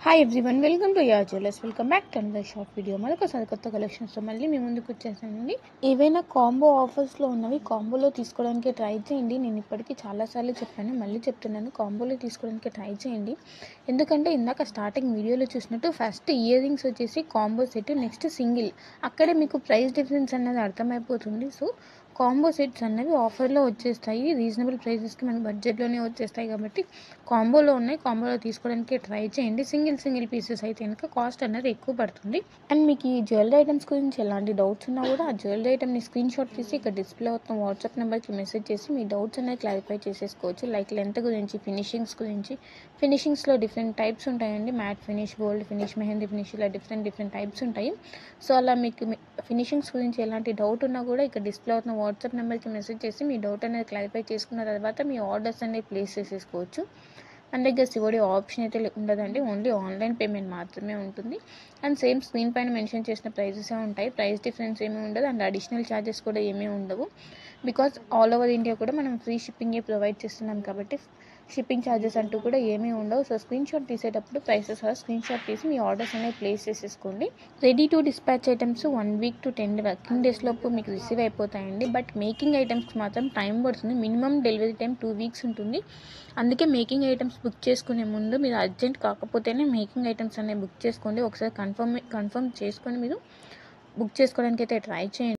Hi everyone, welcome to yeah jewellers. Welcome back to another short video. మరొకసారి కొత్త కలెక్షన్స్తో మళ్ళీ మీ ముందుకు వచ్చేసానండి. ఏవైనా కాంబో ఆఫర్స్లో ఉన్నవి కాంబోలో తీసుకోవడానికి ట్రై చేయండి. నేను ఇప్పటికీ చాలాసార్లు చెప్పాను, మళ్ళీ చెప్తున్నాను, కాంబోలో తీసుకోవడానికి ట్రై చేయండి. ఎందుకంటే ఇందాక స్టార్టింగ్ వీడియోలో చూసినట్టు ఫస్ట్ ఇయర్ రింగ్స్ వచ్చేసి కాంబో సెట్, నెక్స్ట్ సింగిల్. అక్కడే మీకు ప్రైస్ డిఫరెన్స్ అనేది అర్థమైపోతుంది. సో కాంబో సెట్స్ అన్నవి ఆఫర్లో వచ్చేస్తాయి, రీజనబుల్ ప్రైజెస్కి మన బడ్జెట్లోనే వచ్చేస్తాయి. కాబట్టి కాంబోలో ఉన్నాయి, కాంబోలో తీసుకోవడానికి ట్రై చేయండి. సింగిల్ పీసెస్ అయితే కనుక కాస్ట్ అనేది ఎక్కువ పడుతుంది. అండ్ మీకు ఈ జ్యువెలరీ ఐటమ్స్ గురించి ఎలాంటి డౌట్స్ ఉన్నా కూడా ఆ జ్యువెలరీ ఐటమ్ని స్క్రీన్ షాట్ తీసి ఇక్కడ డిస్ప్లే అవుతున్న వాట్సాప్ నెంబర్కి మెసేజ్ చేసి మీ డౌట్స్ అనేది క్లారిఫై చేసేసుకోవచ్చు. లైక్ లెంత్ గురించి, ఫినిషింగ్స్ గురించి. ఫినిషింగ్స్లో డిఫరెంట్ టైప్స్ ఉంటాయండి. Matte finish, gold finish, mehndi finish, ఇలా డిఫరెంట్ టైప్స్ ఉంటాయి. సో అలా మీకు ఫినిషింగ్స్ గురించి ఎలాంటి డౌట్ ఉన్నా కూడా ఇక్కడ డిస్ప్లే అవుతున్న వాట్సాప్ నెంబర్కి మెసేజ్ చేసి మీ డౌట్ అనేది క్లారిఫై చేసుకున్న తర్వాత మీ ఆర్డర్స్ అనేవి ప్లేస్ చేసేసుకోవచ్చు. మన దగ్గర సిఓడి ఆప్షన్ అయితే ఉండదండి, ఓన్లీ ఆన్లైన్ పేమెంట్ మాత్రమే ఉంటుంది. అండ్ సేమ్ స్క్రీన్ పైన మెన్షన్ చేసిన ప్రైజెసే ఉంటాయి, ప్రైస్ డిఫరెన్స్ ఏమీ ఉండదు. అండ్ అడిషనల్ ఛార్జెస్ కూడా ఏమీ ఉండవు. బికాస్ ఆల్ ఓవర్ ఇండియా కూడా మనం ఫ్రీ షిప్పింగే ప్రొవైడ్ చేస్తున్నాం కాబట్టి షిప్పింగ్ ఛార్జెస్ అంటూ కూడా ఏమీ ఉండవు. సో స్క్రీన్ షాట్ తీసేటప్పుడు ప్రైసెస్ స్క్రీన్ షాట్ తీసి మీ ఆర్డర్స్ అనేవి ప్లేస్ చేసేసుకోండి. Ready to dispatch items 1 week to 10 working days లోపు మీకు రిసీవ్ అయిపోతాయండి. బట్ మేకింగ్ ఐటమ్స్కి మాత్రం టైం పడుతుంది. మినిమం డెలివరీ టైం 2 వీక్స్ ఉంటుంది. అందుకే మేకింగ్ ఐటమ్స్ బుక్ చేసుకునే ముందు మీరు అర్జెంట్ కాకపోతేనే మేకింగ్ ఐటమ్స్ అనేవి బుక్ చేసుకోండి. ఒకసారి కన్ఫర్మ్ చేసుకొని మీరు బుక్ చేసుకోవడానికి అయితే ట్రై చేయండి.